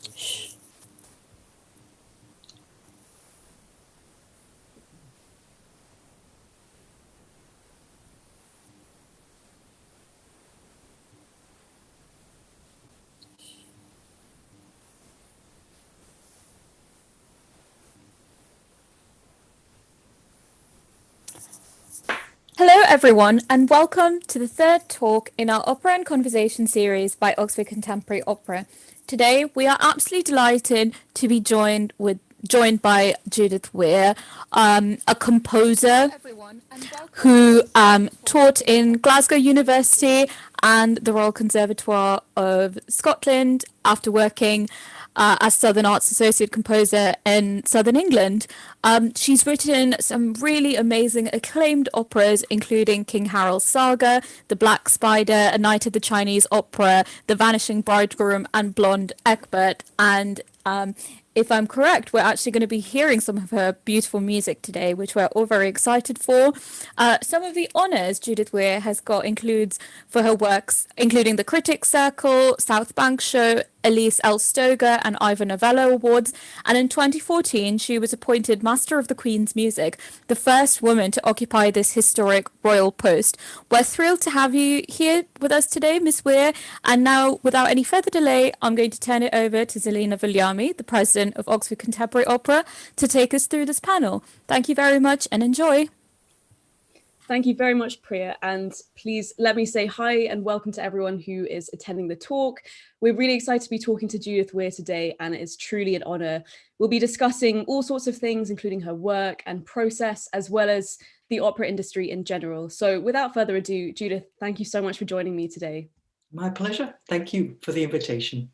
Hello everyone, and welcome to the third talk in our Opera and Conversation series by Oxford Contemporary Opera. Today we are absolutely delighted to be joined by Judith Weir, a composer who taught in Glasgow University and the Royal Conservatoire of Scotland after working as Southern Arts Associate Composer in Southern England. She's written some really amazing acclaimed operas, including King Harald Saga, The Black Spider, A Night at the Chinese Opera, The Vanishing Bridegroom, and Blond, Eckbert. And if I'm correct, we're actually going to be hearing some of her beautiful music today, which we're all very excited for. Some of the honours Judith Weir has got includes for her works, including the Critics Circle, South Bank Show, Elise L. Stoger and Ivor Novello Awards, and in 2014 she was appointed Master of the Queen's Music, the first woman to occupy this historic royal post. We're thrilled to have you here with us today, Miss Weir, and now, without any further delay, I'm going to turn it over to Zelina Viljami, the President of Oxford Contemporary Opera, to take us through this panel. Thank you very much and enjoy. Thank you very much, Priya, and please let me say hi and welcome to everyone who is attending the talk. We're really excited to be talking to Judith Weir today, and it is truly an honour. We'll be discussing all sorts of things, including her work and process, as well as the opera industry in general. So without further ado, Judith, thank you so much for joining me today. My pleasure. Thank you for the invitation.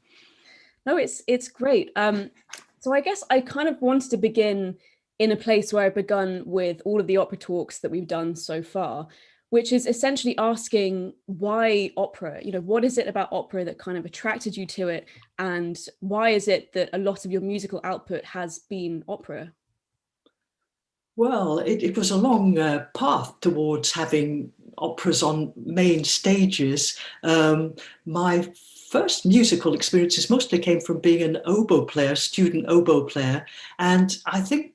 No, it's great. So I guess I kind of wanted to begin in a place where I've begun with all of the opera talks that we've done so far, which is essentially asking why opera? You know, what is it about opera that kind of attracted you to it? And why is it that a lot of your musical output has been opera? Well, it was a long path towards having operas on main stages. My first musical experiences mostly came from being an oboe player, student oboe player. And I think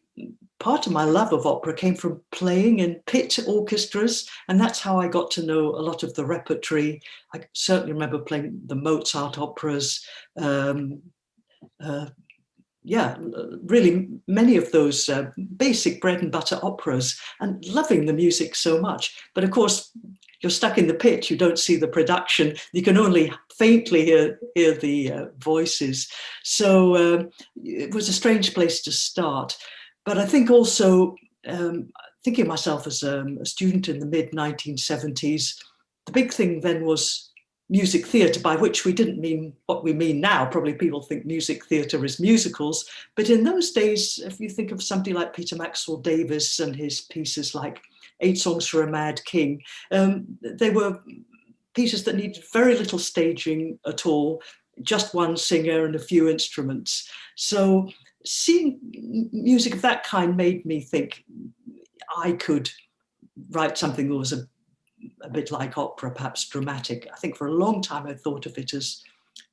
part of my love of opera came from playing in pit orchestras, and that's how I got to know a lot of the repertory. I certainly remember playing the Mozart operas, really many of those basic bread and butter operas, and loving the music so much. But of course, you're stuck in the pit, you don't see the production, you can only faintly hear the voices. So it was a strange place to start. But I think also, thinking of myself as a student in the mid-1970s, the big thing then was music theatre, by which we didn't mean what we mean now. Probably people think music theatre is musicals. But in those days, if you think of somebody like Peter Maxwell Davies and his pieces like 8 Songs for a Mad King, they were pieces that needed very little staging at all, just one singer and a few instruments. So seeing music of that kind made me think I could write something that was a bit like opera, perhaps dramatic. I think for a long time I thought of it as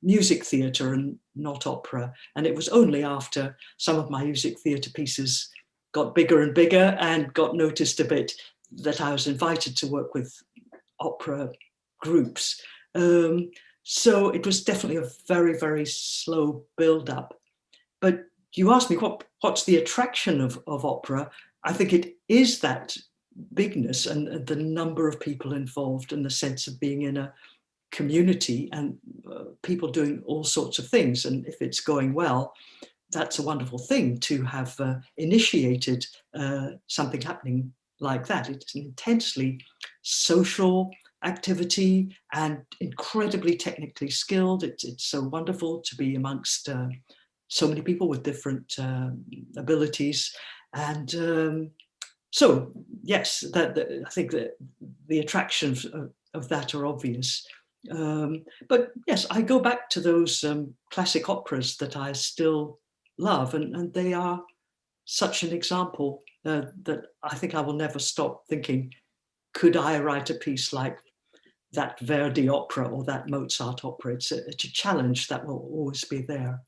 music theatre and not opera. And it was only after some of my music theatre pieces got bigger and bigger and got noticed a bit that I was invited to work with opera groups. So it was definitely a very, very slow build-up. But you asked me what's the attraction of opera. I think it is that bigness and the number of people involved and the sense of being in a community and people doing all sorts of things. And if it's going well, that's a wonderful thing to have initiated something happening like that. It's an intensely social activity and incredibly technically skilled. It's so wonderful to be amongst so many people with different abilities. And so, yes, I think that the attractions of that are obvious. But yes, I go back to those classic operas that I still love, and they are such an example that I think I will never stop thinking, could I write a piece like that Verdi opera or that Mozart opera? It's a challenge that will always be there.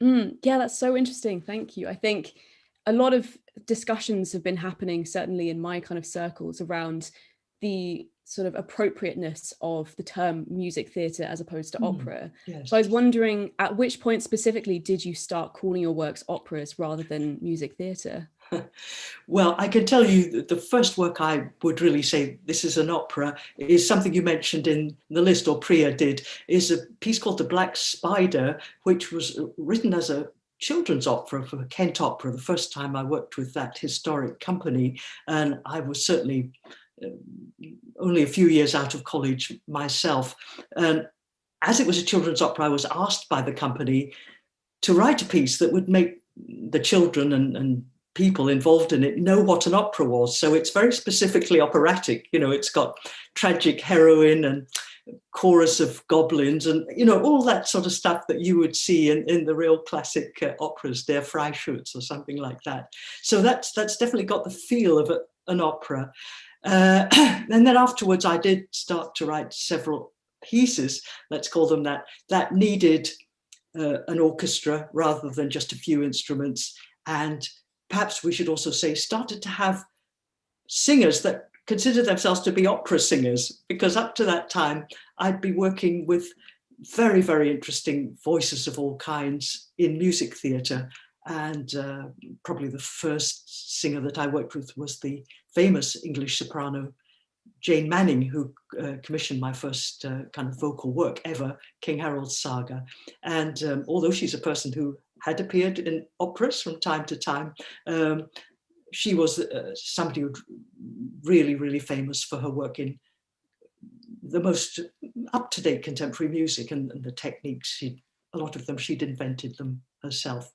Yeah, that's so interesting. Thank you. I think a lot of discussions have been happening, certainly in my kind of circles, around the sort of appropriateness of the term music theatre as opposed to opera. Yes. So I was wondering, at which point specifically did you start calling your works operas rather than music theatre? Well, I can tell you that the first work I would really say this is an opera is something you mentioned in the list, or Priya did, is a piece called The Black Spider, which was written as a children's opera for Kent Opera, the first time I worked with that historic company. And I was certainly only a few years out of college myself. And as it was a children's opera, I was asked by the company to write a piece that would make the children and people involved in it know what an opera was. So it's very specifically operatic. You know, it's got tragic heroine and chorus of goblins and, you know, all that sort of stuff that you would see in the real classic operas, Der Freischütz or something like that. So that's definitely got the feel of an opera. And then afterwards, I did start to write several pieces, let's call them that needed an orchestra rather than just a few instruments. And perhaps we should also say started to have singers that considered themselves to be opera singers, because up to that time, I'd be working with very, very interesting voices of all kinds in music theatre. And probably the first singer that I worked with was the famous English soprano, Jane Manning, who commissioned my first kind of vocal work ever, King Harald Saga. And although she's a person who had appeared in operas from time to time, she was somebody who really, really famous for her work in the most up-to-date contemporary music and the techniques. A lot of them, she'd invented them herself.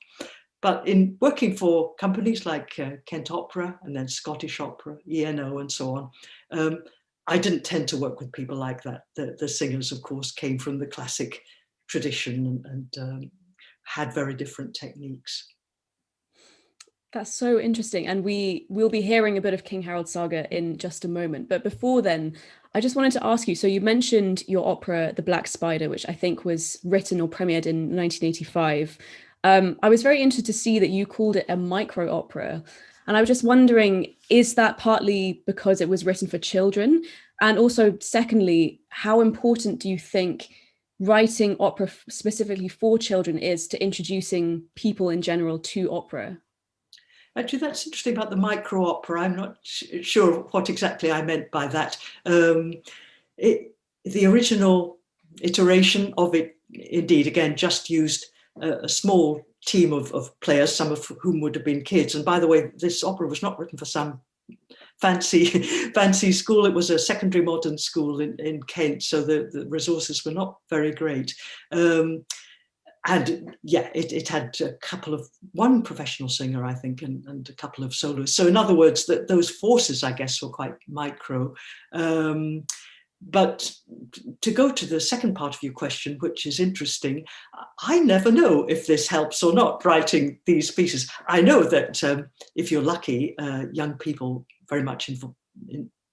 But in working for companies like Kent Opera and then Scottish Opera, ENO and so on, I didn't tend to work with people like that. The singers, of course, came from the classic tradition and had very different techniques. That's so interesting. And we'll be hearing a bit of King Harald Saga in just a moment. But before then, I just wanted to ask you, so you mentioned your opera, The Black Spider, which I think was written or premiered in 1985. I was very interested to see that you called it a micro opera. And I was just wondering, is that partly because it was written for children? And also, secondly, how important do you think writing opera specifically for children is to introducing people in general to opera? Actually, that's interesting about the micro opera. I'm not sure what exactly I meant by that. The original iteration of it, indeed, again, just used a small team of players, some of whom would have been kids. And by the way, this opera was not written for some fancy school. It was a secondary modern school in Kent, so the resources were not very great. And yeah, it had one professional singer, I think, and a couple of soloists. So in other words, those forces, I guess, were quite micro. But to go to the second part of your question, which is interesting, I never know if this helps or not, writing these pieces. I know that if you're lucky, young people very much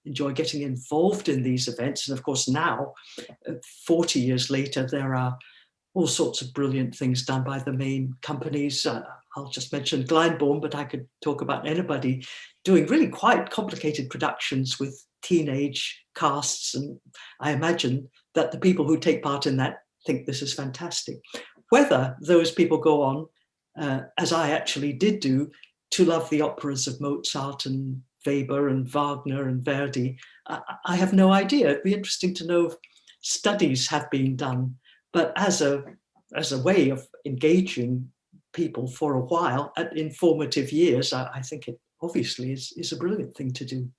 enjoy getting involved in these events. And of course, now, 40 years later, there are all sorts of brilliant things done by the main companies. I'll just mention Glyndebourne, but I could talk about anybody doing really quite complicated productions with teenage casts. And I imagine that the people who take part in that think this is fantastic. Whether those people go on, as I actually did do, to love the operas of Mozart and Weber and Wagner and Verdi, I have no idea. It'd be interesting to know if studies have been done. But as a way of engaging people for a while at informative years, I think it obviously is a brilliant thing to do.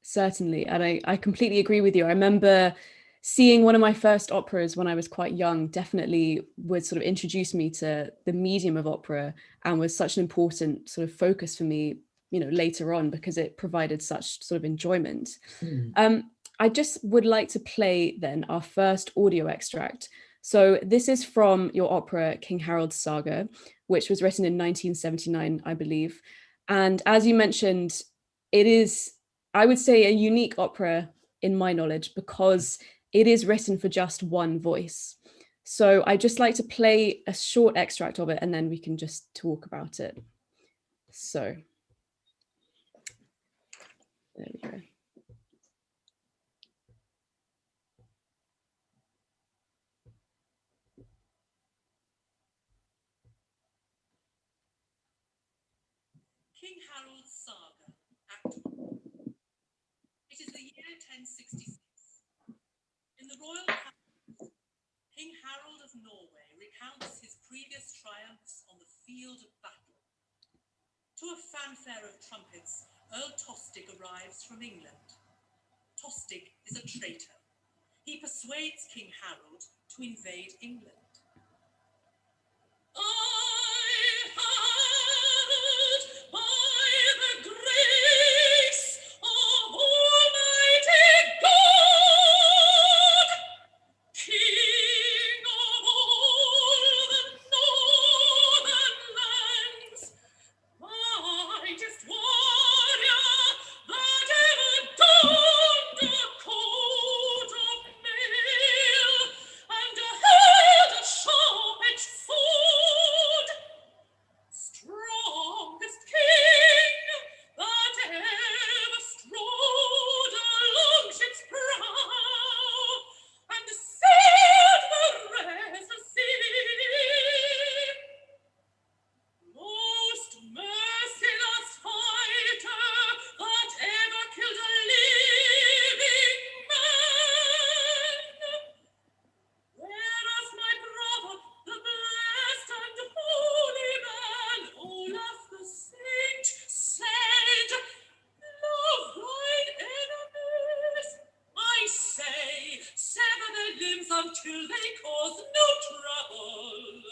Certainly. And I completely agree with you. I remember seeing one of my first operas when I was quite young, definitely would sort of introduce me to the medium of opera and was such an important sort of focus for me, you know, later on, because it provided such sort of enjoyment. I just would like to play then our first audio extract. So this is from your opera, King Harald Saga, which was written in 1979, I believe. And as you mentioned, it is, I would say, a unique opera in my knowledge because it is written for just one voice. So I'd just like to play a short extract of it and then we can just talk about it. So there we go. King Harald Saga, Act 1. It is the year 1066. In the royal palace, King Harald of Norway recounts his previous triumphs on the field of battle. To a fanfare of trumpets, Earl Tostig arrives from England. Tostig is a traitor. He persuades King Harald to invade England. I, Harald, by the grace of Almighty God, King of all the northern lands, mightiest warrior that ever donned a coat of mail and held a sharp-edged sword, strongest king that ever strode along ship's prow and sailed the restless sea. Most merciless fighter that ever killed a living man. Whereas my brother, the blessed and holy man, Olaf the saint, said, love thine enemies. I say, sever their limbs until they cause no trouble.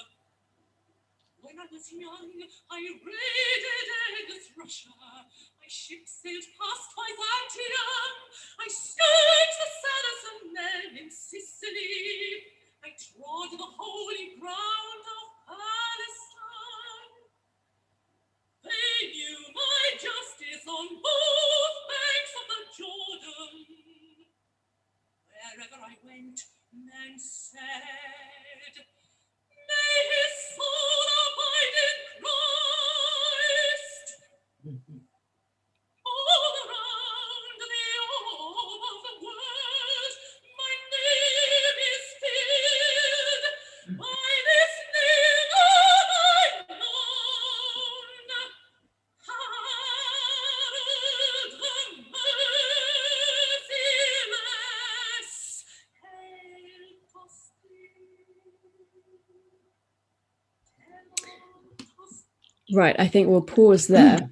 When I was young, I raided endless Russia. My ship sailed past Byzantium. I scourged the Saracen men in Sicily. I trod the holy ground of Palestine. They knew my justice on both banks of the Jordan. Wherever I went, men said, may his soul abide in Christ. All around the orb of the world, my name is filled by this name of unknown, Harald the Merciless. Hail Tostig. Right, I think we'll pause there.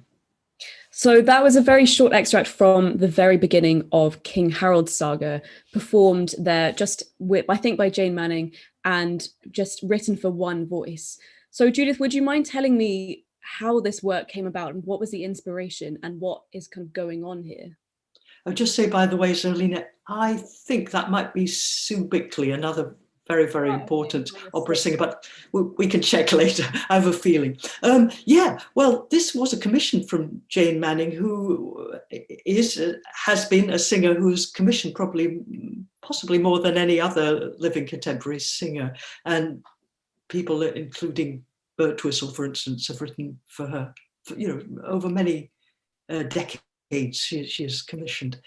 So that was a very short extract from the very beginning of King Harald Saga, performed there just with, I think, by Jane Manning, and just written for one voice. So Judith, would you mind telling me how this work came about and what was the inspiration and what is kind of going on here? I'll just say, by the way, Zerlina, I think that might be Sue Bickley, another very, very important opera singer, but we can check later. I have a feeling. Yeah, well, this was a commission from Jane Manning, who has been a singer who's commissioned possibly more than any other living contemporary singer. And people, including Bert Whistle, for instance, have written for her, over many decades. She is commissioned.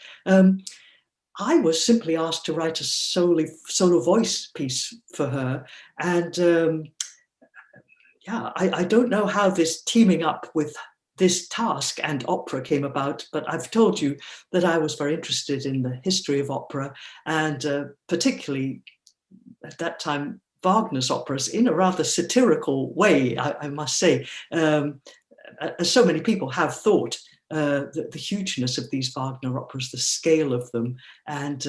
I was simply asked to write a solo voice piece for her, and I don't know how this teaming up with this task and opera came about, but I've told you that I was very interested in the history of opera, and particularly at that time Wagner's operas, in a rather satirical way, I must say, as so many people have thought. The hugeness of these Wagner operas, the scale of them, and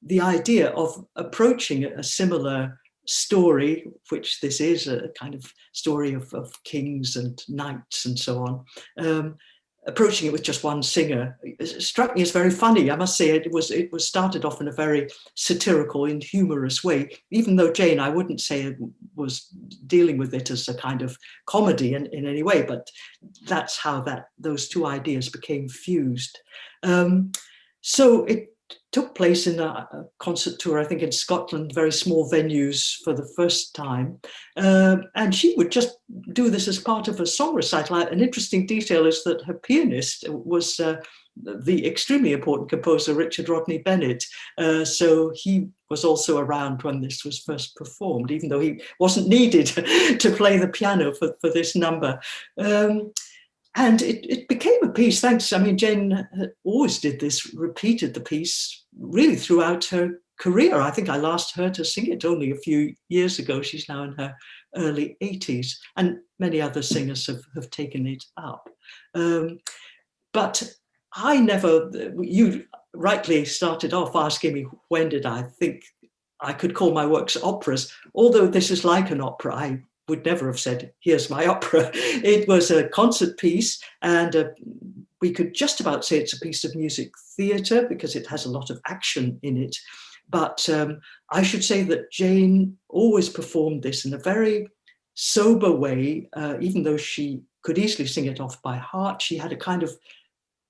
the idea of approaching a similar story, which this is, a kind of story of kings and knights and so on, approaching it with just one singer, it struck me as very funny. I must say it was started off in a very satirical and humorous way, even though Jane, I wouldn't say it was dealing with it as a kind of comedy in any way, but that's how those two ideas became fused. So it took place in a concert tour, I think in Scotland, very small venues for the first time. And she would just do this as part of a song recital. An interesting detail is that her pianist was the extremely important composer, Richard Rodney Bennett. So he was also around when this was first performed, even though he wasn't needed to play the piano for this number. And it became a piece, thanks. I mean, Jane always did this, repeated the piece really throughout her career. I think I last heard her sing it only a few years ago. She's now in her early 80s, and many other singers have taken it up. But I never, you rightly started off asking me, when did I think I could call my works operas? Although this is like an opera, I would never have said, here's my opera. It was a concert piece, and we could just about say it's a piece of music theatre because it has a lot of action in it. But I should say that Jane always performed this in a very sober way, even though she could easily sing it off by heart. She had a kind of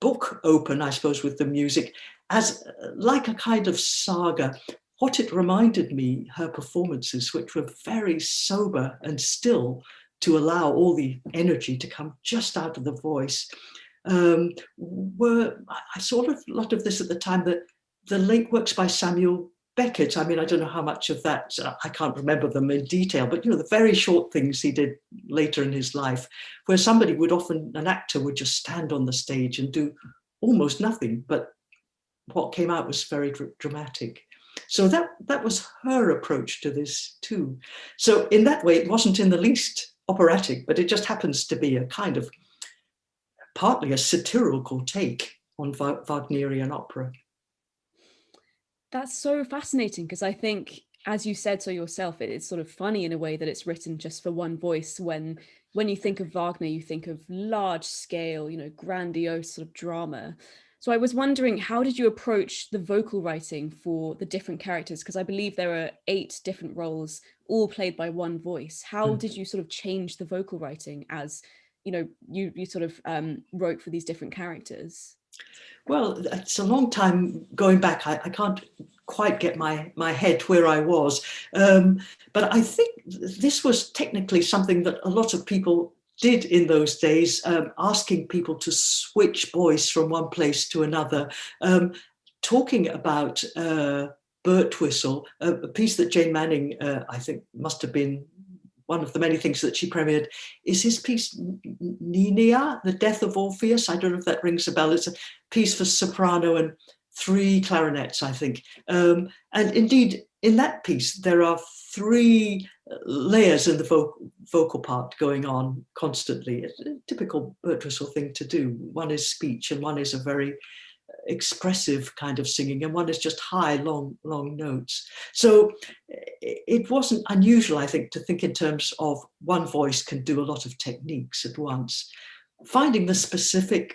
book open, I suppose, with the music, as like a kind of saga. What it reminded me, her performances, which were very sober and still, to allow all the energy to come just out of the voice, I saw a lot of this at the time, the late works by Samuel Beckett. I mean, I don't know how much of that, I can't remember them in detail, but, you know, the very short things he did later in his life, where somebody would often, an actor would just stand on the stage and do almost nothing, but what came out was very dramatic. So that was her approach to this too. So in that way, it wasn't in the least operatic, but it just happens to be a kind of partly a satirical take on Wagnerian opera. That's so fascinating, because I think, as you said so yourself, it's sort of funny in a way that it's written just for one voice. When you think of Wagner, you think of large scale, you know, grandiose sort of drama. So I was wondering, how did you approach the vocal writing for the different characters? Because I believe there are 8 different roles, all played by one voice. How did you sort of change the vocal writing as, you know, you sort of wrote for these different characters? Well, it's a long time going back. I can't quite get my head where I was. But I think this was technically something that a lot of people did in those days, asking people to switch voice from one place to another, talking about Birtwistle, a piece that Jane Manning, I think, must have been one of the many things that she premiered, is his piece Nenia, The Death of Orpheus. I don't know if that rings a bell. It's a piece for soprano and 3 clarinets, I think. And indeed, in that piece, there are 3 layers in the vocal part going on constantly. It's a typical Birtwistle thing to do. One is speech, and one is a very expressive kind of singing, and one is just high, long notes. So it wasn't unusual, I think, to think in terms of one voice can do a lot of techniques at once. Finding the specific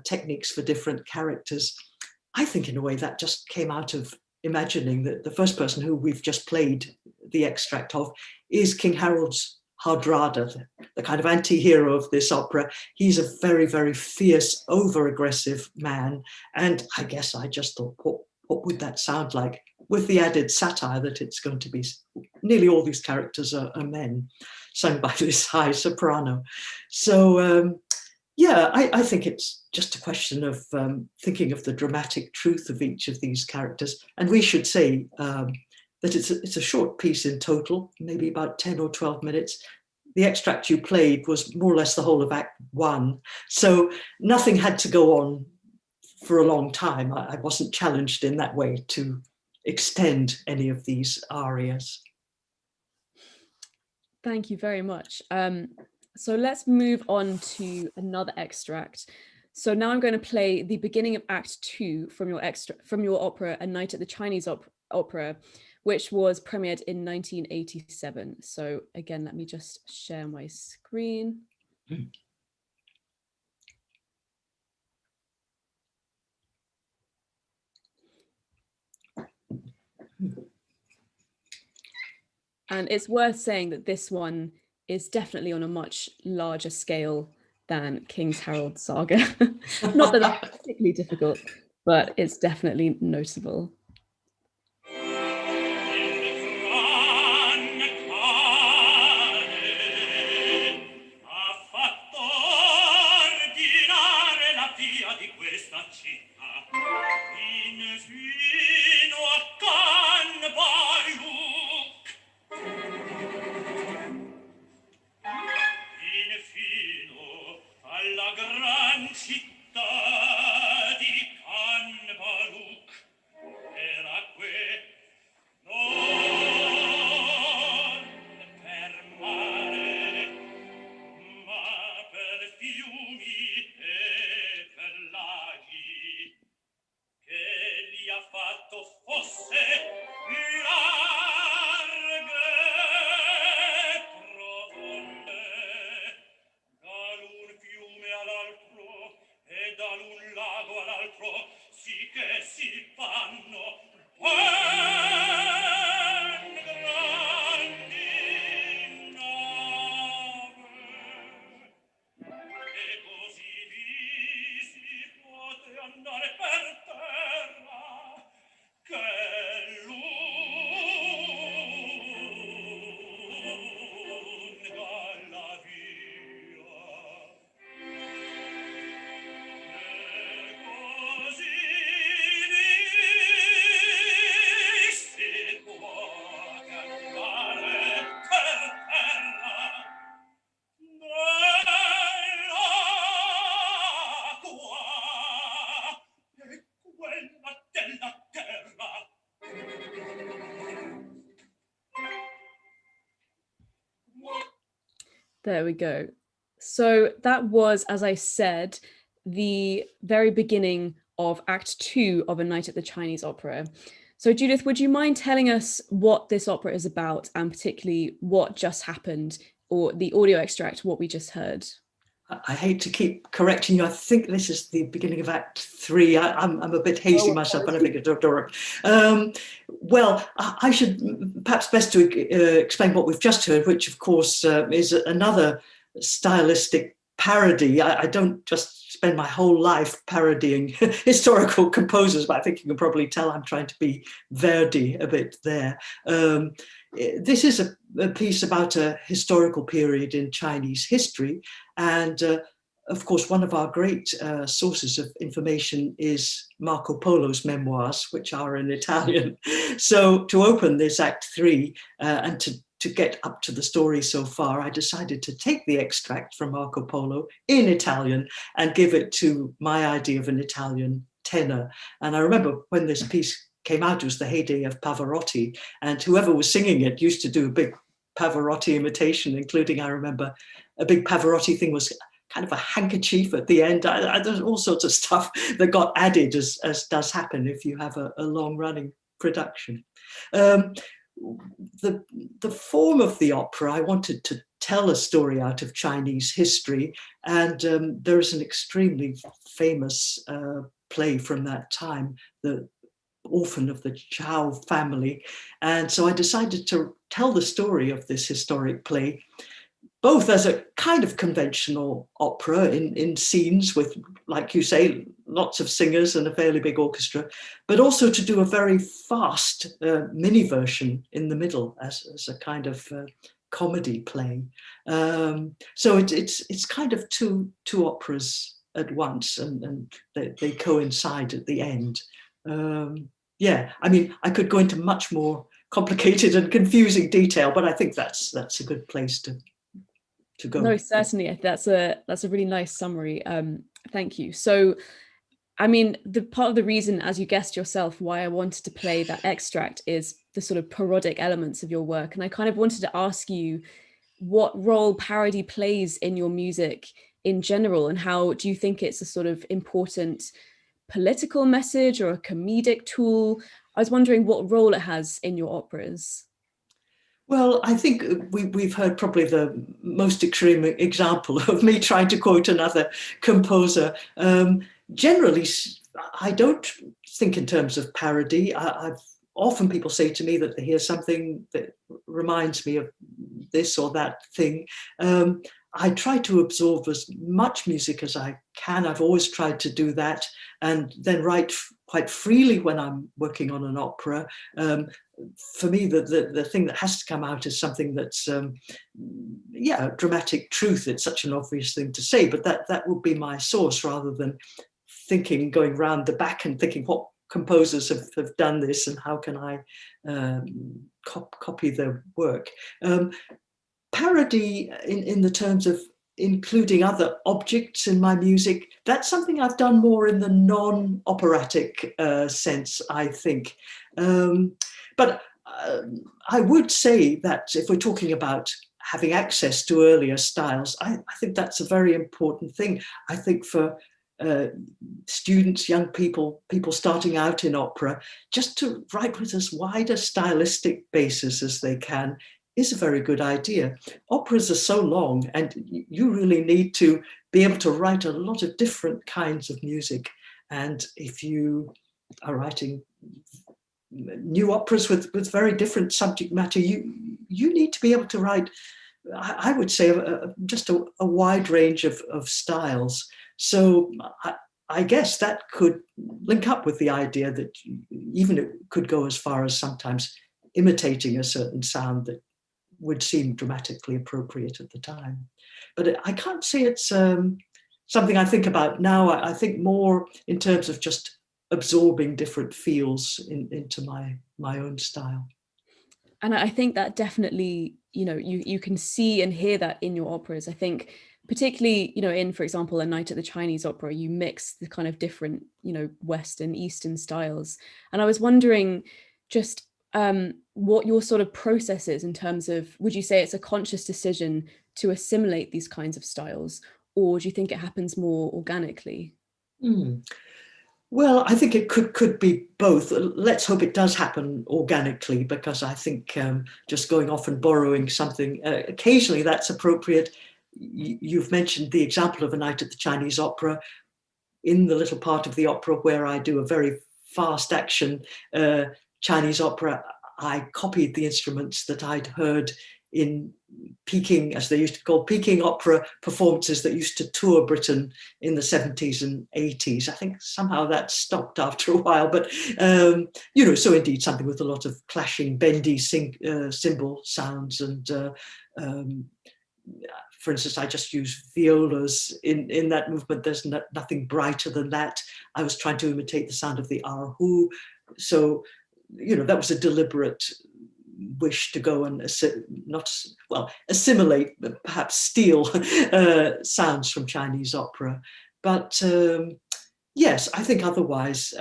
techniques for different characters, I think in a way that just came out of imagining that the first person who we've just played the extract of is King Harold's Hardrada, the kind of anti-hero of this opera. He's a very, very fierce, over-aggressive man. And I guess I just thought, what would that sound like? With the added satire that it's going to be, nearly all these characters are men, sung by this high soprano. So yeah, I think it's just a question of thinking of the dramatic truth of each of these characters. And we should say that it's a short piece in total, maybe about 10 or 12 minutes. The extract you played was more or less the whole of Act 1. So nothing had to go on for a long time. I wasn't challenged in that way to extend any of these arias. Thank you very much. So let's move on to another extract. So now I'm going to play the beginning of Act 2 from your opera, A Night at the Chinese Opera, which was premiered in 1987. So again, let me just share my screen. And it's worth saying that this one is definitely on a much larger scale than King Harald Saga. Not that that's particularly difficult. but it's definitely noticeable. There we go. So that was, as I said, the very beginning of Act 2 of A Night at the Chinese Opera. So Judith, would you mind telling us what this opera is about, and particularly what just happened, or the audio extract, what we just heard? I hate to keep correcting you. I think this is the beginning of Act 3. I'm a bit hazy myself, but I think it's Dora. Well, I should perhaps best to explain what we've just heard, which of course is another stylistic parody. I don't just spend my whole life parodying historical composers, but I think you can probably tell I'm trying to be Verdi a bit there. This is a piece about a historical period in Chinese history. And of course, one of our great sources of information is Marco Polo's memoirs, which are in Italian. So to open this Act 3 and to get up to the story so far, I decided to take the extract from Marco Polo in Italian and give it to my idea of an Italian tenor. And I remember when this piece came out, it was the heyday of Pavarotti, and whoever was singing it used to do a big Pavarotti imitation, including, I remember, a big Pavarotti thing was kind of a handkerchief at the end. There's all sorts of stuff that got added, as does happen if you have a long-running production. The form of the opera, I wanted to tell a story out of Chinese history, and there is an extremely famous play from that time, the Orphan of the Chow family. And so I decided to tell the story of this historic play, both as a kind of conventional opera in scenes with, like you say, lots of singers and a fairly big orchestra, but also to do a very fast mini version in the middle as a kind of comedy play. So it's kind of two operas at once, and they coincide at the end. Yeah, I mean, I could go into much more complicated and confusing detail, but I think that's a good place to go. No, certainly. That's a really nice summary. Thank you. So, I mean, the part of the reason, as you guessed yourself, why I wanted to play that extract is the sort of parodic elements of your work. And I kind of wanted to ask you what role parody plays in your music in general, and how do you think it's a sort of important political message or a comedic tool? I was wondering what role it has in your operas. Well, I think we've heard probably the most extreme example of me trying to quote another composer. Generally, I don't think in terms of parody. Often people say to me that they hear something that reminds me of this or that thing. I try to absorb as much music as I can. I've always tried to do that, and then write quite freely when I'm working on an opera. For me, the thing that has to come out is something that's, yeah, dramatic truth. It's such an obvious thing to say, but that would be my source, rather than going round the back and thinking what composers have done this and how can I copy their work. Parody in the terms of including other objects in my music, that's something I've done more in the non-operatic sense, I think. But I would say that if we're talking about having access to earlier styles, I think that's a very important thing. I think for students, young people, people starting out in opera, just to write with as wide a stylistic basis as they can is a very good idea. Operas are so long, and you really need to be able to write a lot of different kinds of music. And if you are writing new operas with very different subject matter, you need to be able to write, I would say, just a wide range of styles. So I guess that could link up with the idea that even it could go as far as sometimes imitating a certain sound that would seem dramatically appropriate at the time. But I can't say it's something I think about now. I think more in terms of just absorbing different feels into my own style. And I think that definitely, you can see and hear that in your operas. I think particularly, in, for example, A Night at the Chinese Opera, you mix the kind of different, Western, Eastern styles. And I was wondering just what your sort of process is in terms of, would you say it's a conscious decision to assimilate these kinds of styles, or do you think it happens more organically? Well, I think it could be both. Let's hope it does happen organically, because I think just going off and borrowing something, occasionally that's appropriate. You've mentioned the example of A Night at the Chinese Opera. In the little part of the opera where I do a very fast action Chinese opera, I copied the instruments that I'd heard in Peking, as they used to call Peking opera performances that used to tour Britain in the 70s and 80s. I think somehow that stopped after a while, but so indeed something with a lot of clashing, bendy cymbal sounds. And for instance, I just use violas in that movement. There's nothing brighter than that. I was trying to imitate the sound of the erhu. So, that was a deliberate wish to go and assimilate, perhaps steal sounds from Chinese opera. But yes, I think otherwise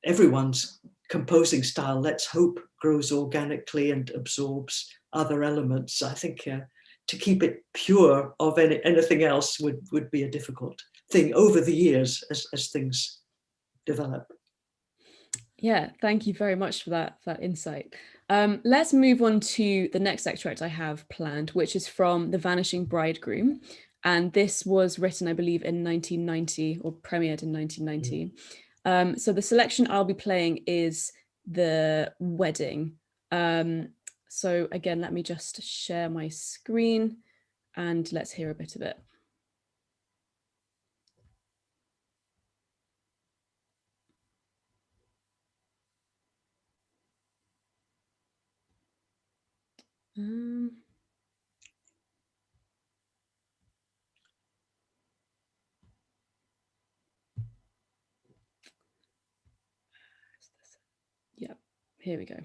everyone's composing style, let's hope, grows organically and absorbs other elements. I think to keep it pure of anything else would be a difficult thing over the years as things develop. Yeah, thank you very much for that insight. Let's move on to the next extract I have planned, which is from The Vanishing Bridegroom. And this was written, I believe, in 1990, or premiered in 1990. So the selection I'll be playing is The Wedding. So again, let me just share my screen and let's hear a bit of it. Yeah, here we go.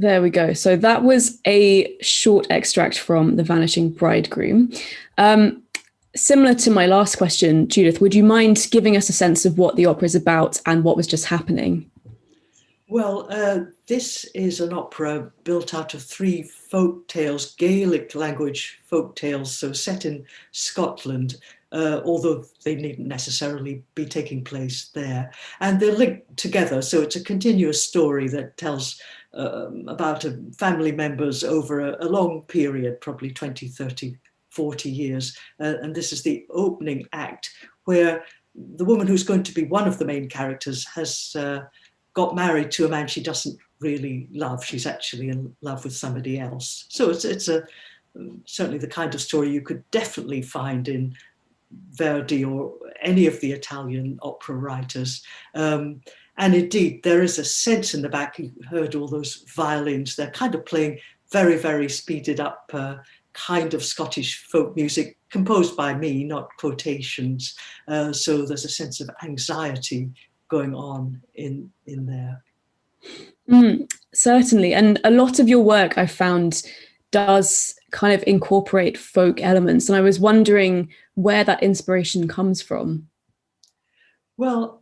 There we go. So that was a short extract from The Vanishing Bridegroom. Similar to my last question, Judith, would you mind giving us a sense of what the opera is about and what was just happening? Well, this is an opera built out of 3 folk tales, Gaelic language folk tales, so set in Scotland, although they needn't necessarily be taking place there. And they're linked together, so it's a continuous story that tells about family members over a long period, probably 20, 30, 40 years. And this is the opening act, where the woman who's going to be one of the main characters has got married to a man she doesn't really love. She's actually in love with somebody else. So it's certainly the kind of story you could definitely find in Verdi or any of the Italian opera writers. And indeed, there is a sense in the back. You heard all those violins. They're kind of playing very, very speeded up kind of Scottish folk music composed by me, not quotations. So there's a sense of anxiety going on in there. Certainly. And a lot of your work I found does kind of incorporate folk elements. And I was wondering where that inspiration comes from. Well,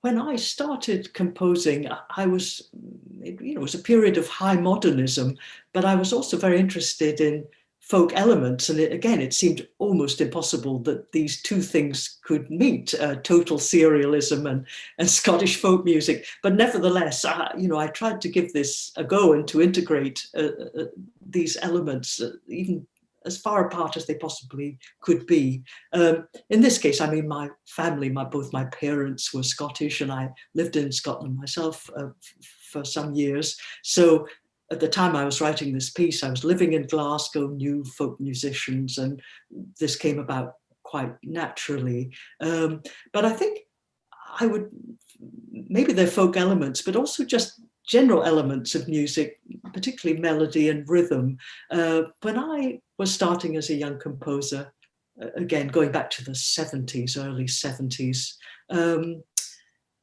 when I started composing, it was a period of high modernism, but I was also very interested in folk elements. And it seemed almost impossible that these two things could meet, total serialism and Scottish folk music. But nevertheless, I tried to give this a go and to integrate these elements, even as far apart as they possibly could be. In this case, my family, both my parents were Scottish, and I lived in Scotland myself for some years. So at the time I was writing this piece, I was living in Glasgow, knew folk musicians, and this came about quite naturally. But I think maybe they're folk elements, but also just general elements of music, particularly melody and rhythm. When I was starting as a young composer, again, going back to the 70s, early 70s,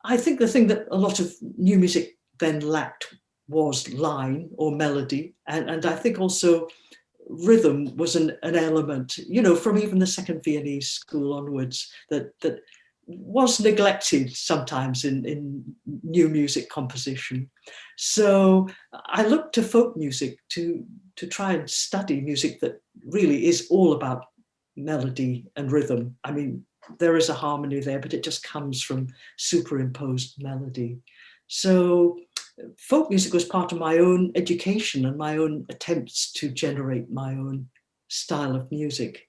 I think the thing that a lot of new music then lacked was line or melody. And I think also rhythm was an element, from even the Second Viennese school onwards, that was neglected sometimes in new music composition. So I looked to folk music to try and study music that really is all about melody and rhythm. There is a harmony there, but it just comes from superimposed melody. So folk music was part of my own education and my own attempts to generate my own style of music.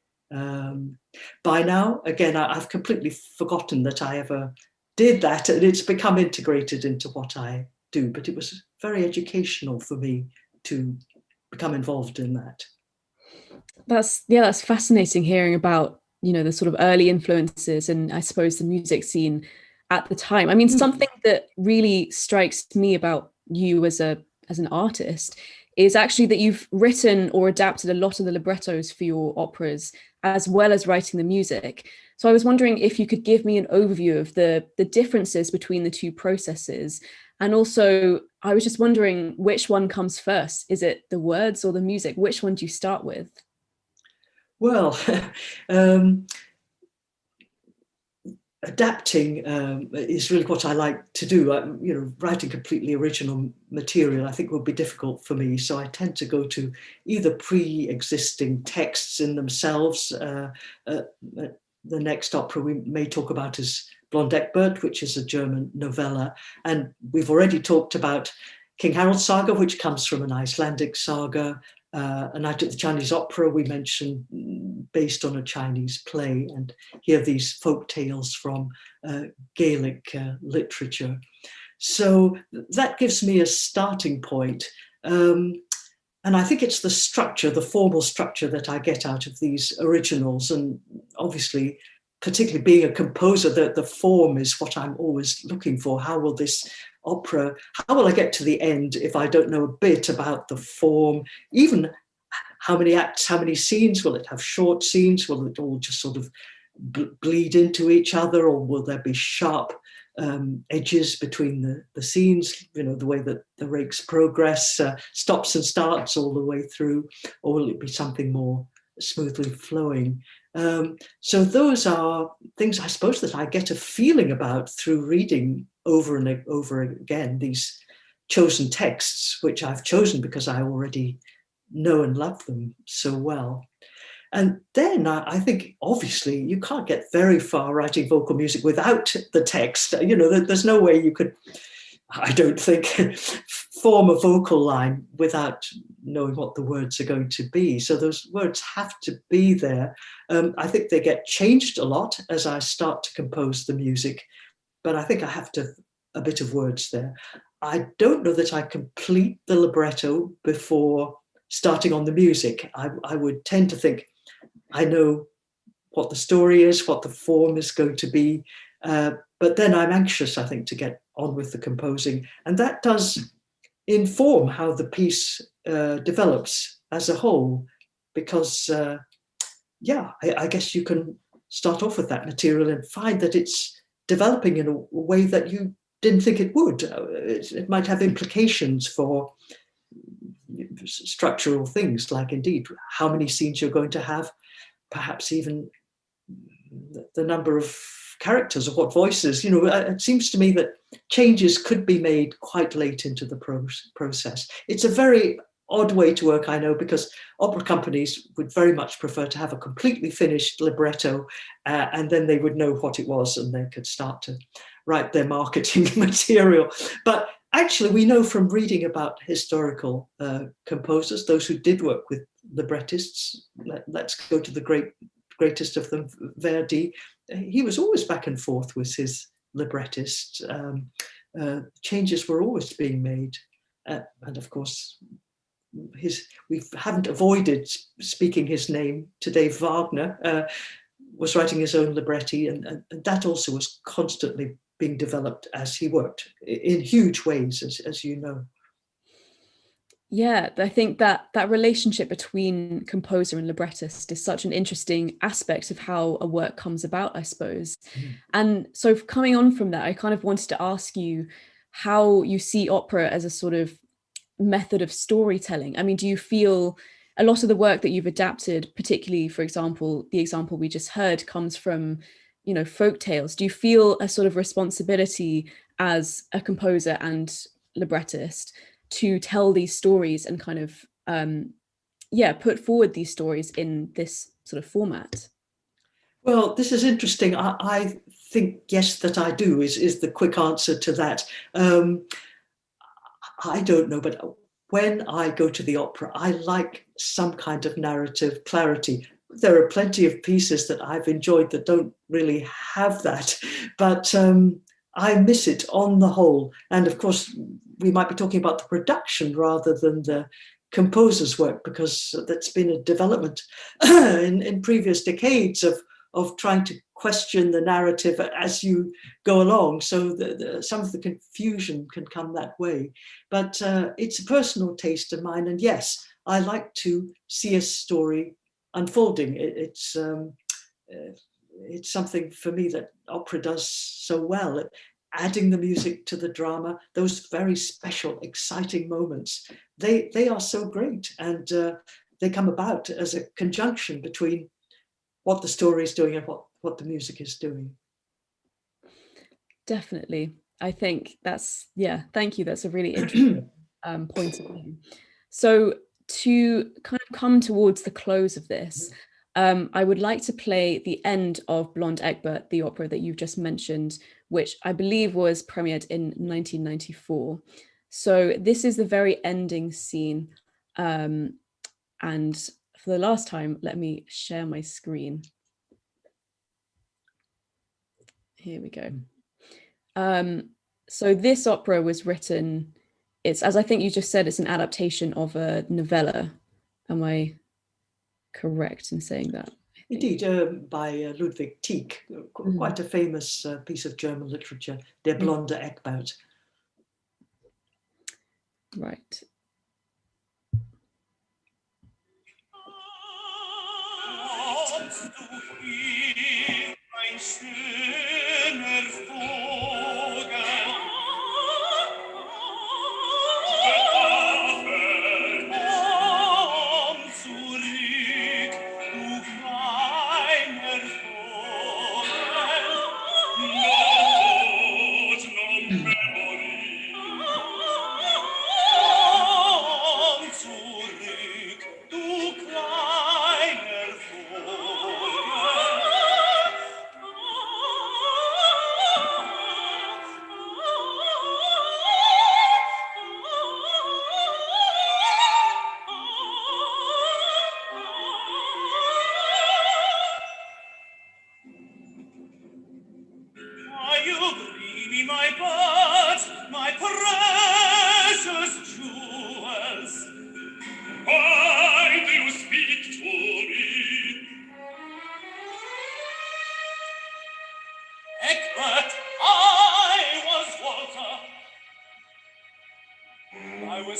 By now, again, I've completely forgotten that I ever did that, and it's become integrated into what I do, but it was very educational for me to become involved in that. That's fascinating hearing about, the sort of early influences and I suppose the music scene at the time. Something that really strikes me about you as an artist is actually that you've written or adapted a lot of the librettos for your operas, as well as writing the music. So I was wondering if you could give me an overview of the differences between the two processes. And also, I was just wondering which one comes first. Is it the words or the music? Which one do you start with? Well, adapting is really what I like to do. Writing completely original material, I think, would be difficult for me. So I tend to go to either pre-existing texts in themselves. The next opera we may talk about is Blond, Eckbert, which is a German novella. And we've already talked about King Harald Saga, which comes from an Icelandic saga. A Night at the Chinese Opera, we mentioned, based on a Chinese play, and here these folk tales from Gaelic literature. So that gives me a starting point. And I think it's the structure, the formal structure that I get out of these originals. And obviously, particularly being a composer, the form is what I'm always looking for. How will this opera, how will I get to the end if I don't know a bit about the form? Even how many acts, how many scenes? Will it have short scenes? Will it all just sort of bleed into each other, or will there be sharp edges between the scenes, the way that the rakes progress, stops and starts all the way through, or will it be something more smoothly flowing? So those are things, I suppose, that I get a feeling about through reading over and over again these chosen texts, which I've chosen because I already know and love them so well. And then I think, obviously, you can't get very far writing vocal music without the text. There's no way you could, I don't think, form a vocal line without knowing what the words are going to be. So those words have to be there. I think they get changed a lot as I start to compose the music, but I think I have a bit of words there. I don't know that I complete the libretto before starting on the music. I would tend to think, I know what the story is, what the form is going to be, but then I'm anxious, I think, to get on with the composing. And that does inform how the piece develops as a whole, because, I guess you can start off with that material and find that it's developing in a way that you didn't think it would. It might have implications for structural things, like indeed how many scenes you're going to have, perhaps even the number of characters or what voices. It seems to me that changes could be made quite late into the process. It's a very odd way to work, I know, because opera companies would very much prefer to have a completely finished libretto, and then they would know what it was and they could start to write their marketing material. But actually, we know from reading about historical composers, those who did work with librettists, let's go to the greatest of them, Verdi. He was always back and forth with his librettist. Changes were always being made. And of course, we haven't avoided speaking his name today. Wagner was writing his own libretti, and that also was constantly being developed as he worked in huge ways, as you know. Yeah, I think that relationship between composer and librettist is such an interesting aspect of how a work comes about, I suppose. And so coming on from that, I kind of wanted to ask you how you see opera as a sort of method of storytelling. I mean, do you feel a lot of the work that you've adapted, particularly, for example, the example we just heard, comes from, folk tales? Do you feel a sort of responsibility as a composer and librettist to tell these stories and kind of put forward these stories in this sort of format? Well, this is interesting. I think yes, that I do is the quick answer to that. I don't know, but when I go to the opera, I like some kind of narrative clarity. There are plenty of pieces that I've enjoyed that don't really have that, but I miss it on the whole. And of course, we might be talking about the production rather than the composer's work, because that's been a development in previous decades of trying to question the narrative as you go along. So some of the confusion can come that way. But it's a personal taste of mine. And yes, I like to see a story unfolding. It's something for me that opera does so well. Adding the music to the drama, those very special, exciting moments, they are so great. And they come about as a conjunction between what the story is doing and what the music is doing. Definitely. I think thank you. That's a really interesting point of view. So to kind of come towards the close of this, I would like to play the end of Blond, Eckbert, the opera that you've just mentioned, which I believe was premiered in 1994. So this is the very ending scene. And for the last time, let me share my screen. Here we go. So this opera was written, it's, as I think you just said, it's an adaptation of a novella. Am I correct in saying that? Indeed, by Ludwig Tieck, quite a famous piece of German literature, Der Blonde Eckbert. Right. Ein schöner Vogel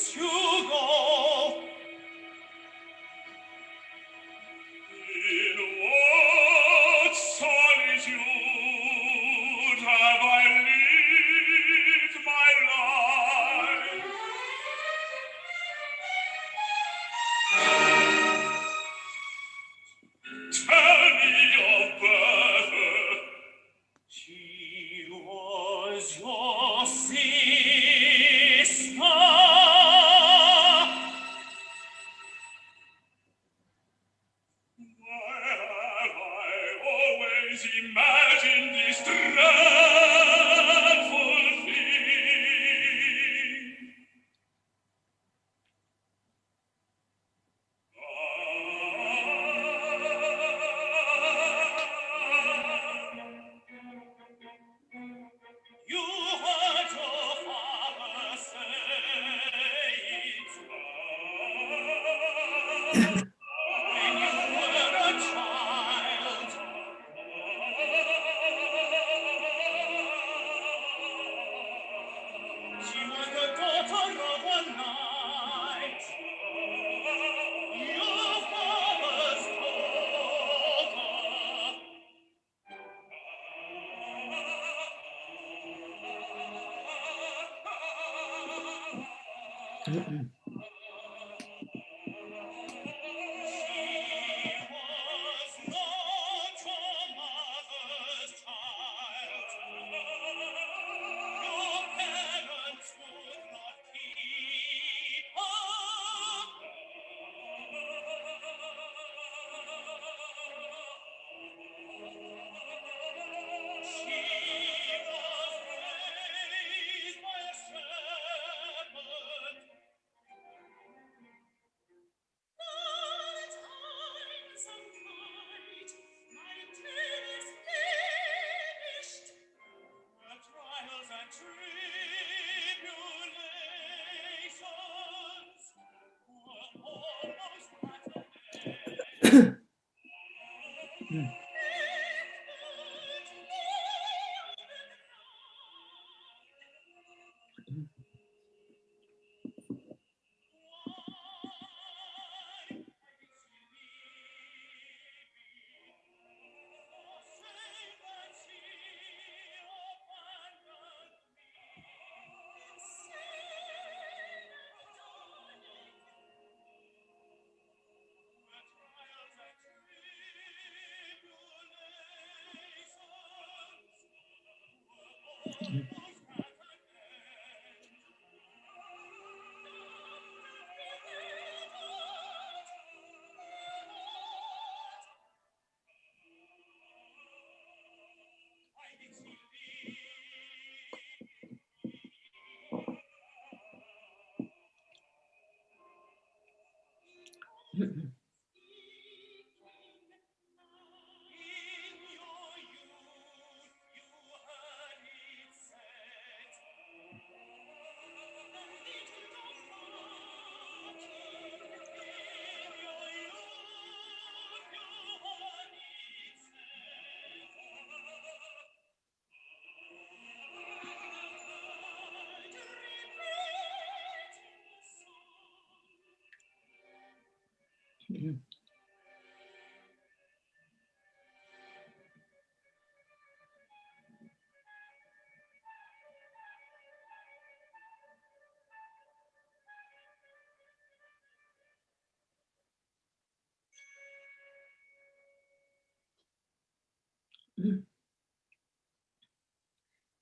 Hugo. In what solitude have I lived my life? Tell me of Bertha. She was your sister. Imagine this dreadful thing. You heard your father say it's when you were a child. She was the daughter of a knight. Your father's daughter.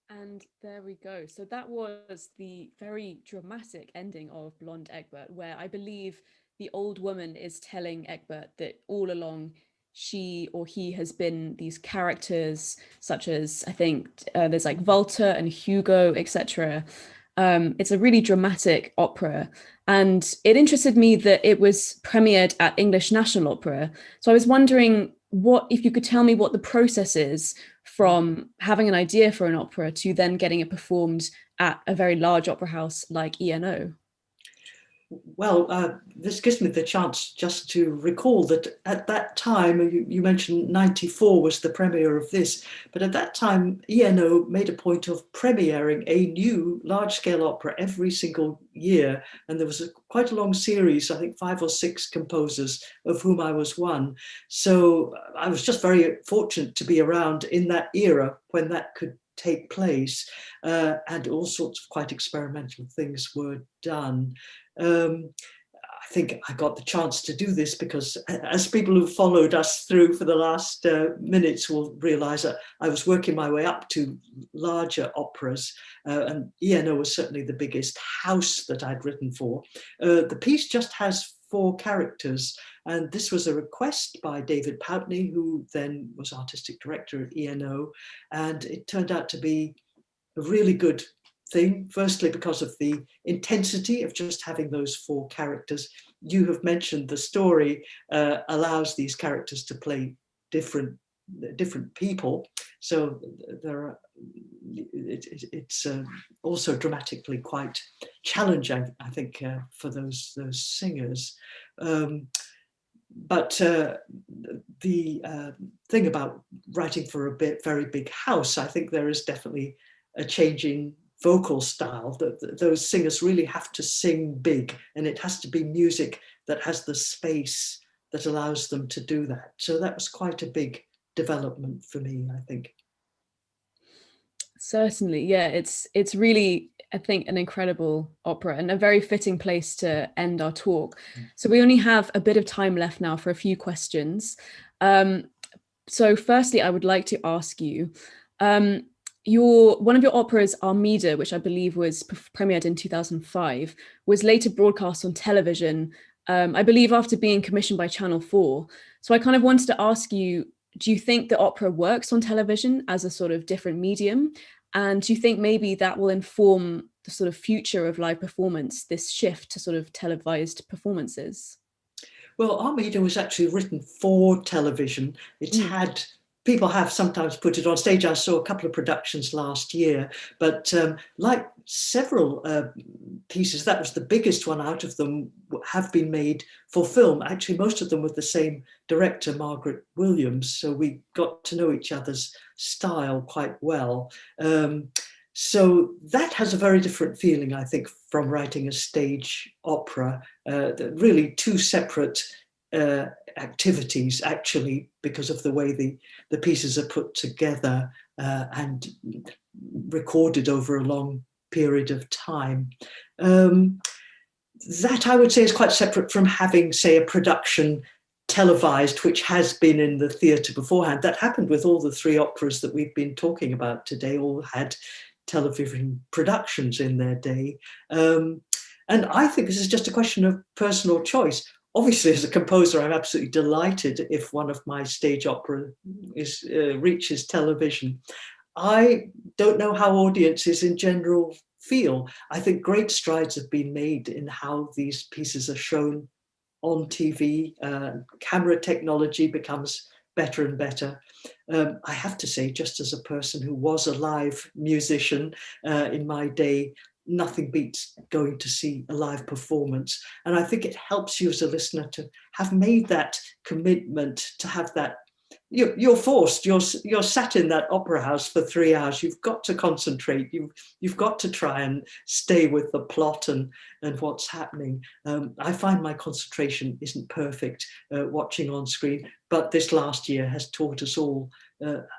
And there we go. So that was the very dramatic ending of Blond Eckbert, where I believe the old woman is telling Eckbert that all along she or he has been these characters, such as I think there's like Walter and Hugo, etc. It's a really dramatic opera, and it interested me that it was premiered at English National Opera. So I was wondering if you could tell me what the process is from having an idea for an opera to then getting it performed at a very large opera house like ENO. Well, this gives me the chance just to recall that at that time, you mentioned 94 was the premiere of this, but at that time, ENO made a point of premiering a new large-scale opera every single year. And there was quite a long series, I think 5 or 6 composers, of whom I was one. So I was just very fortunate to be around in that era when that could take place, and all sorts of quite experimental things were done. I think I got the chance to do this because, as people who followed us through for the last minutes will realise, that I was working my way up to larger operas, and ENO was certainly the biggest house that I'd written for. The piece just has 4 characters, and this was a request by David Poutney, who then was artistic director at ENO, and it turned out to be a really good thing, firstly because of the intensity of just having those 4 characters. You have mentioned the story allows these characters to play different people, so it's also dramatically quite challenging, I think, for those singers. But the thing about writing for a very big house, I think there is definitely a changing vocal style, that those singers really have to sing big, and it has to be music that has the space that allows them to do that. So that was quite a big development for me, I think. Certainly, yeah, it's really, I think, an incredible opera and a very fitting place to end our talk. So we only have a bit of time left now for a few questions. So firstly, I would like to ask you, one of your operas, Armida, which I believe was premiered in 2005, was later broadcast on television, I believe after being commissioned by Channel 4. So I kind of wanted to ask you, do you think the opera works on television as a sort of different medium? And do you think maybe that will inform the sort of future of live performance, this shift to sort of televised performances? Well, Armida was actually written for television. It's had, people have sometimes put it on stage. I saw a couple of productions last year, but like several pieces, that was the biggest one out of them, have been made for film. Actually, most of them with the same director, Margaret Williams. So we got to know each other's style quite well. So that has a very different feeling, I think, from writing a stage opera. Really 2 separate activities, actually, because of the way the pieces are put together and recorded over a long period of time. That, I would say, is quite separate from having, say, a production televised, which has been in the theatre beforehand. That happened with all the 3 operas that we've been talking about today, all had television productions in their day. And I think this is just a question of personal choice. Obviously, as a composer, I'm absolutely delighted if one of my stage opera reaches television. I don't know how audiences in general feel. I think great strides have been made in how these pieces are shown on TV. Camera technology becomes better and better. I have to say, just as a person who was a live musician in my day, nothing beats going to see a live performance. And I think it helps you as a listener to have made that commitment, to have that. You're forced, you're sat in that opera house for 3 hours. You've got to concentrate. You've got to try and stay with the plot and what's happening. I find my concentration isn't perfect watching on screen, but this last year has taught us all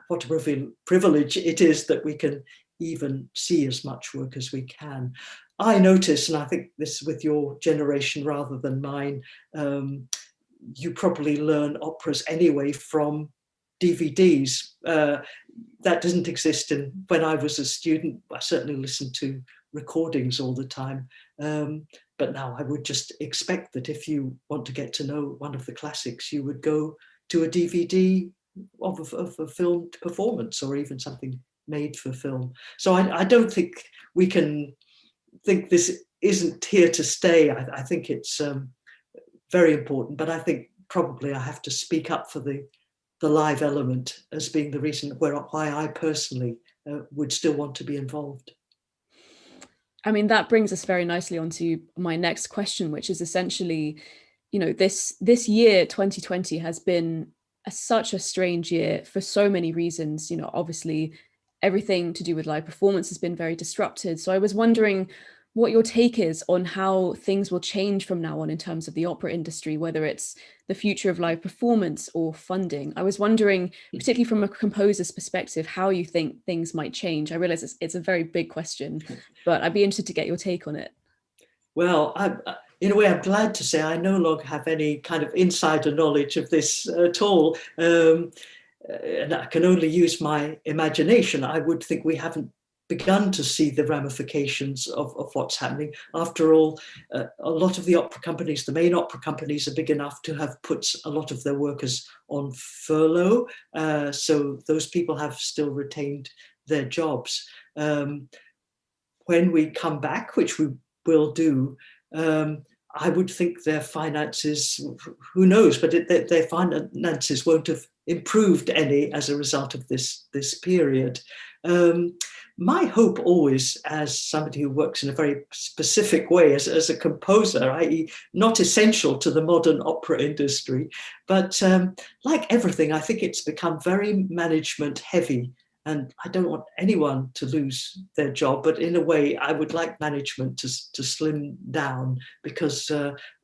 what a privilege it is that we can even see as much work as we can. I notice, and I think this with your generation rather than mine, you probably learn operas anyway from DVDs. That doesn't exist when I was a student. I certainly listened to recordings all the time. But now I would just expect that if you want to get to know one of the classics, you would go to a DVD of a filmed performance, or even something made for film. So I don't think we can think this isn't here to stay. I think it's very important, but I think probably I have to speak up for the live element as being the reason why I personally would still want to be involved. I mean, that brings us very nicely onto my next question, which is essentially, this year 2020 has been such a strange year for so many reasons. Obviously everything to do with live performance has been very disrupted. So I was wondering what your take is on how things will change from now on in terms of the opera industry, whether it's the future of live performance or funding. I was wondering, particularly from a composer's perspective, how you think things might change. I realize it's a very big question, but I'd be interested to get your take on it. Well, in a way, I'm glad to say I no longer have any kind of insider knowledge of this at all. And I can only use my imagination. I would think we haven't begun to see the ramifications of what's happening. After all, a lot of the opera companies, the main opera companies, are big enough to have put a lot of their workers on furlough. So those people have still retained their jobs. When we come back, which we will do, I would think their finances, who knows, but their finances won't have improved any as a result of this period. My hope always, as somebody who works in a very specific way as a composer, i.e. not essential to the modern opera industry, but like everything, I think it's become very management heavy. And I don't want anyone to lose their job, but in a way, I would like management to slim down, because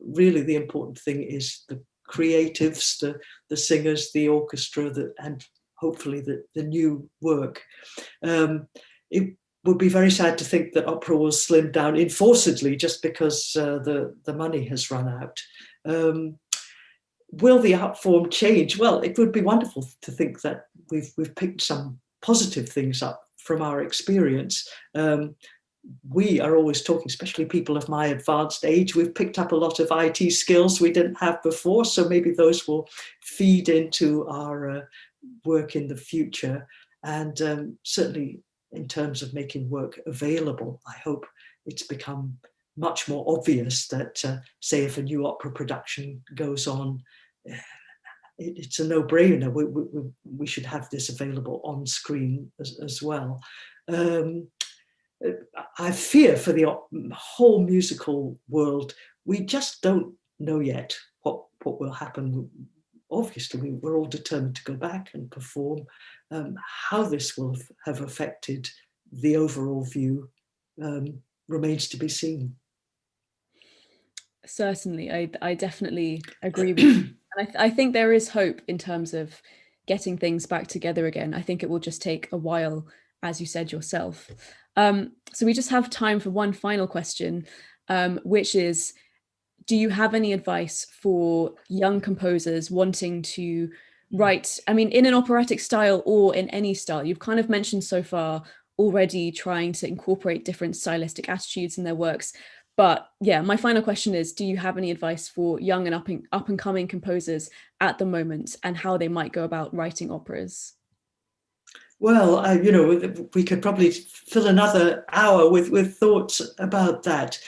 really the important thing is the creatives, the singers, the orchestra, and hopefully the new work. It would be very sad to think that opera will slim down enforcedly just because the money has run out. Will the art form change? Well, it would be wonderful to think that we've picked some positive things up from our experience. We are always talking, especially people of my advanced age, we've picked up a lot of IT skills we didn't have before, so maybe those will feed into our work in the future. And certainly in terms of making work available, I hope it's become much more obvious that, say, if a new opera production goes on, it's a no-brainer. We should have this available on screen as well. I fear for the whole musical world. We just don't know yet what will happen. Obviously, we're all determined to go back and perform. How this will have affected the overall view remains to be seen. Certainly, I definitely agree with you. And I think there is hope in terms of getting things back together again. I think it will just take a while, as you said yourself. So we just have time for one final question, which is, do you have any advice for young composers wanting to write, I mean, in an operatic style or in any style? You've kind of mentioned so far already trying to incorporate different stylistic attitudes in their works. But yeah, my final question is, do you have any advice for young and up and coming composers at the moment, and how they might go about writing operas? Well, we could probably fill another hour with thoughts about that.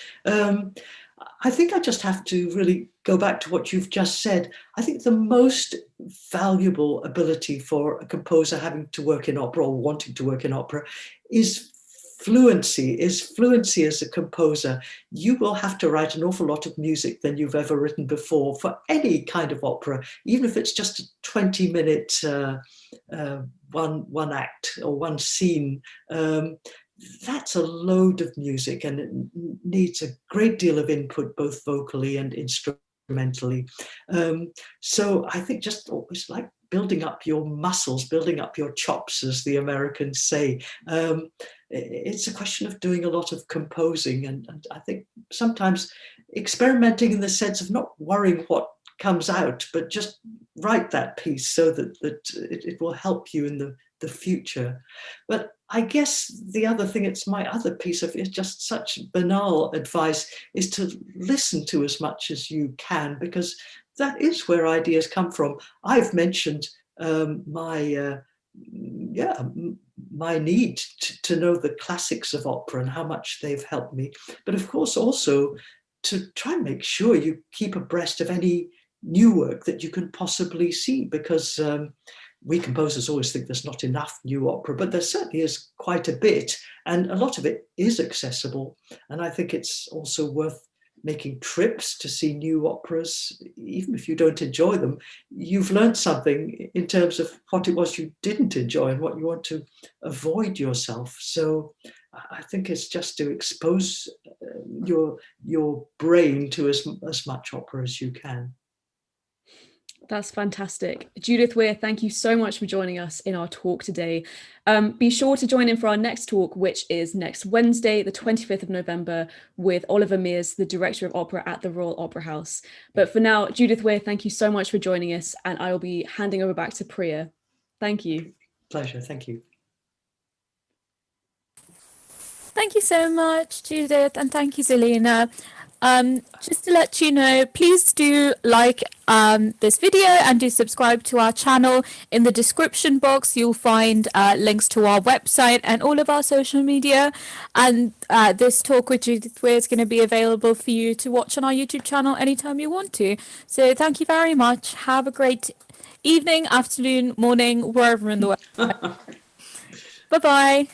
I think I just have to really go back to what you've just said. I think the most valuable ability for a composer having to work in opera or wanting to work in opera is fluency as a composer. You will have to write an awful lot of music than you've ever written before for any kind of opera, even if it's just a 20-minute one act or one scene. That's a load of music, and it needs a great deal of input, both vocally and instrumentally. So I think just always like building up your muscles, building up your chops, as the Americans say. It's a question of doing a lot of composing, and I think sometimes experimenting in the sense of not worrying what comes out, but just write that piece so that it will help you in the future. But I guess the other thing, it's my other piece of it's just such banal advice, is to listen to as much as you can, because that is where ideas come from. I've mentioned my need to know the classics of opera and how much they've helped me. But of course, also to try and make sure you keep abreast of any new work that you can possibly see, because we composers always think there's not enough new opera, but there certainly is quite a bit, and a lot of it is accessible. And I think it's also worth making trips to see new operas. Even if you don't enjoy them, you've learned something in terms of what it was you didn't enjoy and what you want to avoid yourself. So I think it's just to expose your brain to as much opera as you can. That's fantastic. Judith Weir, thank you so much for joining us in our talk today. Be sure to join in for our next talk, which is next Wednesday, the 25th of November, with Oliver Mears, the Director of Opera at the Royal Opera House. But for now, Judith Weir, thank you so much for joining us, and I will be handing over back to Priya. Thank you. Pleasure, thank you. Thank you so much, Judith, and thank you, Zelina. Just to let you know, please do like this video and do subscribe to our channel. In the description box, you'll find links to our website and all of our social media. And this talk with Judith Weir is going to be available for you to watch on our YouTube channel anytime you want to. So thank you very much. Have a great evening, afternoon, morning, wherever in the world. Bye-bye.